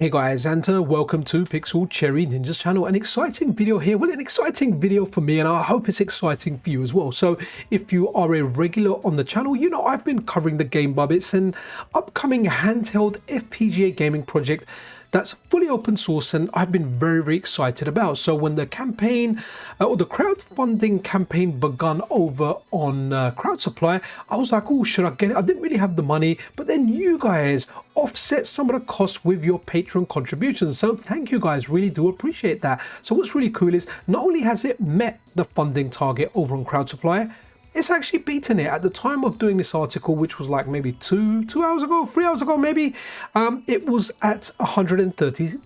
Hey guys, and welcome to Pixel Cherry Ninja's channel. An exciting video here. Well, an exciting video for me, and I hope it's exciting for you as well. So if you are a regular on the channel, you know I've been covering the Game Bub. It's an upcoming handheld FPGA gaming project that's fully open source, and I've been very excited about. So when the campaign or the crowdfunding campaign begun over on Crowdsupply, I was like, oh, should I get it? I didn't really have the money, but then you guys offset some of the costs with your Patreon contributions. So thank you guys, really do appreciate that. So what's really cool is not only has it met the funding target over on Crowdsupply, it's actually beaten it. At the time of doing this article, which was like maybe 3 hours ago maybe, it was at 133%,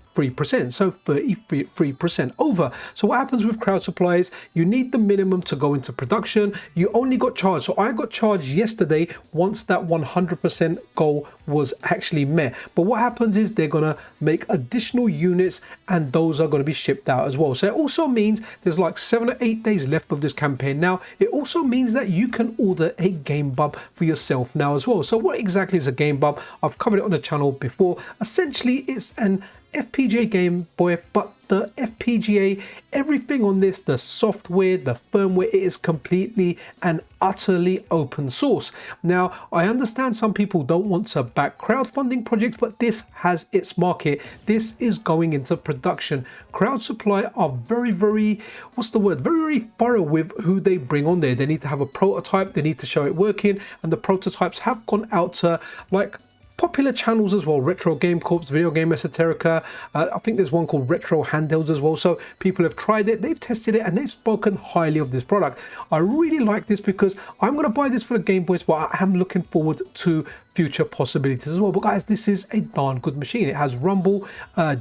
so 33% over. So what happens with Crowdsupply is you need the minimum to go into production. You only got charged. So I got charged yesterday once that 100% goal was actually met. But what happens is they're gonna make additional units, and those are going to be shipped out as well. So it also means there's like 7 or 8 days left of this campaign. Now it also means that you can order a Game Bub for yourself now as well. So what exactly is a Game Bub? I've covered it on the channel before. Essentially, it's an FPGA Game Boy, but the FPGA, everything on this, the software, the firmware, it is completely and utterly open source. Now, I understand some people don't want to back crowdfunding projects, but this has its market. This is going into production. Crowdsupply are very, what's the word? Very thorough with who they bring on there. They need to have a prototype, they need to show it working, and the prototypes have gone out to like popular channels as well, Retro Game Corps, Video Game Esoterica. I think there's one called Retro Handhelds as well. So people have tried it, they've tested it, and they've spoken highly of this product. I really like this because I'm going to buy this for the Game Boys, but I am looking forward to future possibilities as well. But guys, this is a darn good machine. It has rumble,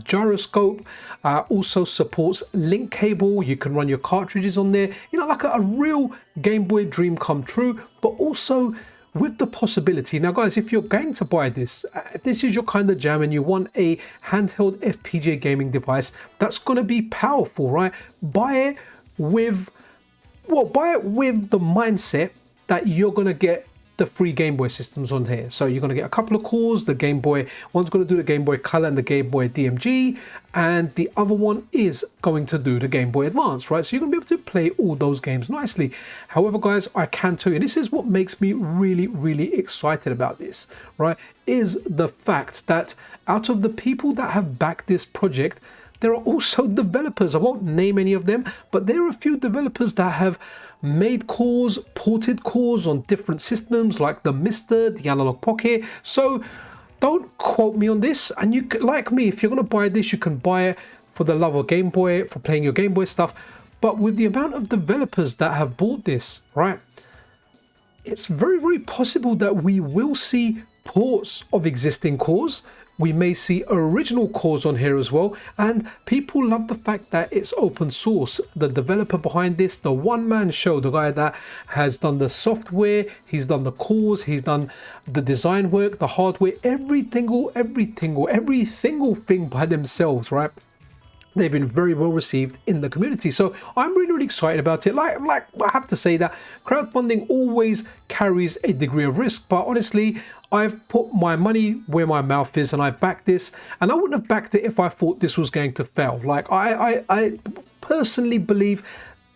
gyroscope, also supports link cable. You can run your cartridges on there, you know, like a real Game Boy dream come true, but also with the possibility. Now guys, if you're going to buy this, if this is your kind of jam and you want a handheld FPGA gaming device that's going to be powerful, right? Buy it with the mindset that you're going to get the free Game Boy systems on here. So you're going to get a couple of cores. The Game Boy, one's going to do the Game Boy Color and the Game Boy DMG, and the other one is going to do the Game Boy Advance, right? So you're going to be able to play all those games nicely. However, guys, I can tell you, this is what makes me really excited about this, right? Is the fact that out of the people that have backed this project, there are also developers. I won't name any of them, but there are a few developers that have made cores, ported cores on different systems like the MiSTer, the Analog Pocket. So don't quote me on this. And you could, like me, if you're going to buy this, you can buy it for the love of Game Boy, for playing your Game Boy stuff. But with the amount of developers that have bought this, right, it's very possible that we will see ports of existing cores. We may see original cores on here as well, and people love the fact that it's open source. The developer behind this, the one-man show, the guy that has done the software, he's done the cores, he's done the design work, the hardware, every single thing by themselves, right? They've been very well received in the community. So I'm really excited about it. Like I have to say that crowdfunding always carries a degree of risk, but honestly, I've put my money where my mouth is and I backed this, and I wouldn't have backed it if I thought this was going to fail. Like I personally believe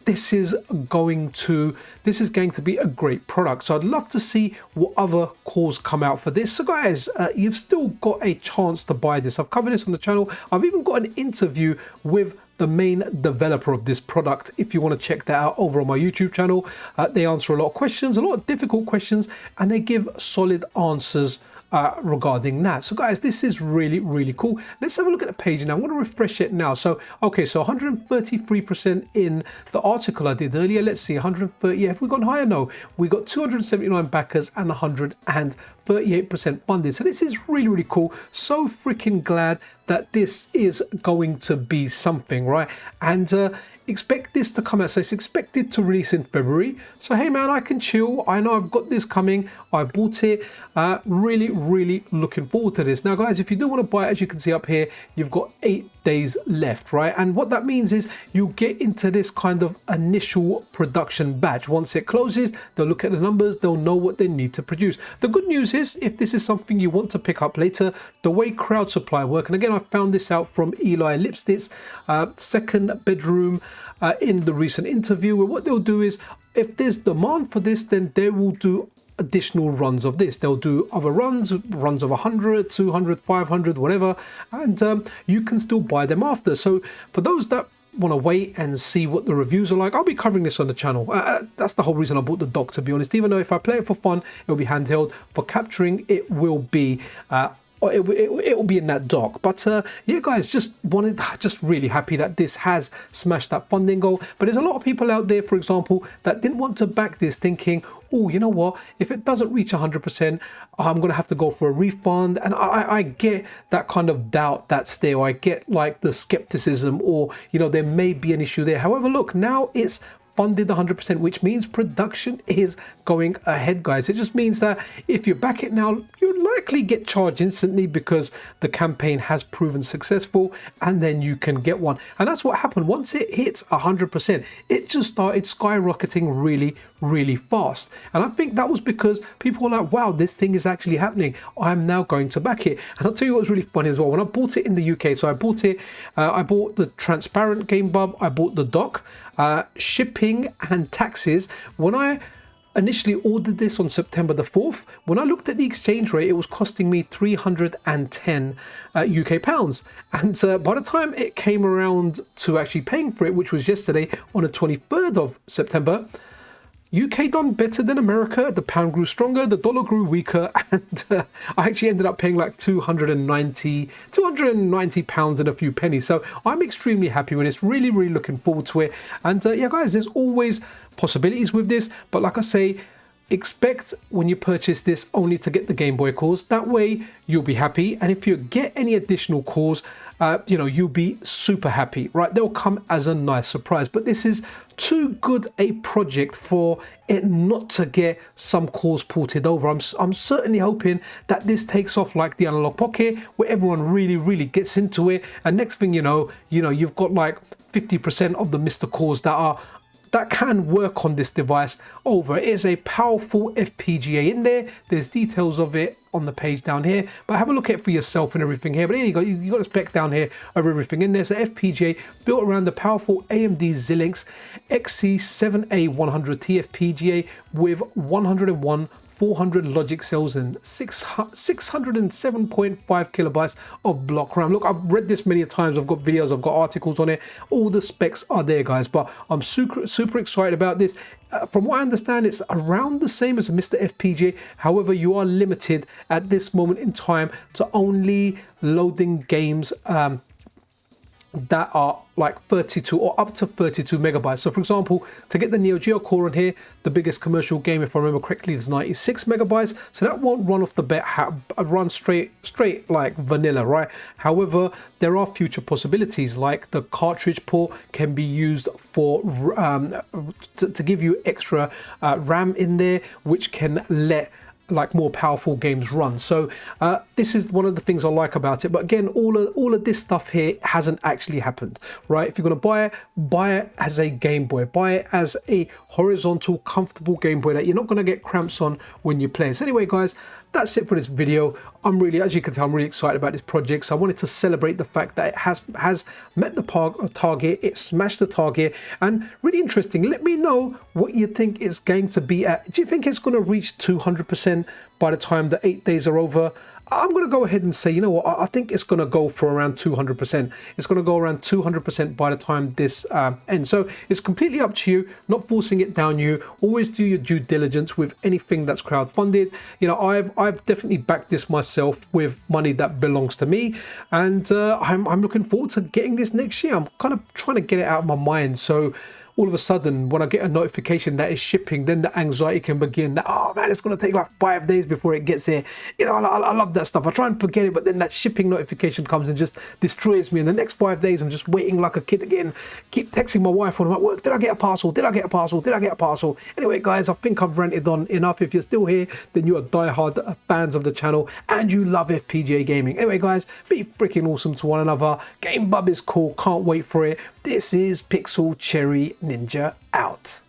this is going to be a great product. So I'd love to see what other cores come out for this. So guys, you've still got a chance to buy this. I've covered this on the channel. I've even got an interview with the main developer of this product. If you want to check that out over on my YouTube channel, they answer a lot of questions, a lot of difficult questions, and they give solid answers regarding that. So guys, this is really cool. Let's have a look at the page now. I'm going to refresh it now. So okay, so 133% in the article I did earlier. Let's see, 130. Yeah, have we gone higher? No, we got 279 backers and 138% funded. So this is really cool. So freaking glad that this is going to be something, right? And expect this to come out. So it's expected to release in February. So hey man, I can chill. I know I've got this coming. I bought it. Really looking forward to this. Now guys, if you do want to buy it, as you can see up here, you've got 8 days left, right? And what that means is you get into this kind of initial production batch. Once it closes, they'll look at the numbers, they'll know what they need to produce. The good news is, if this is something you want to pick up later, the way crowd supply work, and again I found this out from Eli Lipstick's second bedroom in the recent interview, where what they'll do is, if there's demand for this, then they will do additional runs of this. They'll do other runs of 100, 200, 500, whatever, and you can still buy them after. So for those that want to wait and see what the reviews are like, I'll be covering this on the channel. That's the whole reason I bought the dock, to be honest. Even though if I play it for fun, it'll be handheld. For capturing, it will be it will be in that dock. But yeah, guys, just really happy that this has smashed that funding goal. But there's a lot of people out there, for example, that didn't want to back this, thinking, oh, you know what, if it doesn't reach 100%, I'm gonna have to go for a refund. And I get that kind of doubt that's there. I get like the skepticism, or you know, there may be an issue there. However, look, now it's funded 100%, which means production is going ahead, guys. It just means that if you back it now, you'll likely get charged instantly because the campaign has proven successful, and then you can get one. And that's what happened. Once it hits 100%, it just started skyrocketing really fast. And I think that was because people were like, wow, this thing is actually happening, I'm now going to back it. And I'll tell you what was really funny as well. When I bought it in the UK, so I bought the transparent Game Bub, I bought the dock, shipping and taxes. When I initially ordered this on September the 4th, when I looked at the exchange rate, it was costing me 310 UK pounds. And by the time it came around to actually paying for it, which was yesterday on the 23rd of September, UK done better than America. The pound grew stronger, the dollar grew weaker, and I actually ended up paying like 290 pounds and a few pennies. So I'm extremely happy with this, really looking forward to it. And yeah, guys, there's always possibilities with this, but like I say, expect when you purchase this only to get the Game Boy cores. That way you'll be happy, and if you get any additional cores, you know, you'll be super happy, right? They'll come as a nice surprise. But this is too good a project for it not to get some cores ported over. I'm certainly hoping that this takes off like the Analog Pocket, where everyone really gets into it, and next thing you know, you've got like 50% of the MiSTer cores that can work on this device over. It is a powerful FPGA in there. There's details of it on the page down here, but have a look at it for yourself and everything here. But here you go, you got a spec down here of everything in there. So FPGA built around the powerful AMD Xilinx XC7A100T FPGA with 101 400 logic cells and 607.5 kilobytes of block RAM. Look, I've read this many times. I've got videos, I've got articles on it. All the specs are there, guys. But I'm super excited about this. From what I understand, it's around the same as a MiSTerFPGA. However, you are limited at this moment in time to only loading games that are like 32 or up to 32 megabytes. So for example, to get the Neo Geo core in here, the biggest commercial game, if I remember correctly, is 96 megabytes. So that won't run off the bat, run straight like vanilla, right? However, there are future possibilities, like the cartridge port can be used for to give you extra RAM in there, which can let like more powerful games run. So this is one of the things I like about it. But again, all of this stuff here hasn't actually happened, right? If you're going to buy it as a Game Boy, buy it as a horizontal comfortable Game Boy that you're not going to get cramps on when you play. So anyway, guys, that's it for this video. As you can tell, I'm really excited about this project. So I wanted to celebrate the fact that it has met the target, it smashed the target, and really interesting. Let me know what you think it's going to be at. Do you think it's going to reach 200% by the time the 8 days are over? I'm going to go ahead and say, you know what, I think it's going to go for around 200%. It's going to go around 200% by the time this ends. So it's completely up to you, not forcing it down you. Always do your due diligence with anything that's crowdfunded. You know, I've definitely backed this myself with money that belongs to me, and I'm looking forward to getting this next year. I'm kind of trying to get it out of my mind. So all of a sudden when I get a notification that it's shipping, then the anxiety can begin that, oh man, it's going to take like 5 days before it gets here. You know, I love that stuff. I try and forget it, but then that shipping notification comes and just destroys me. And the next 5 days I'm just waiting like a kid again, keep texting my wife when I'm at work, did I get a parcel, did I get a parcel, did I get a parcel? Anyway guys, I think I've ranted on enough. If you're still here, then you are diehard fans of the channel and you love FPGA gaming. Anyway guys, be freaking awesome to one another. Game Bub is cool, can't wait for it. This is Pixel Cherry Ninja out.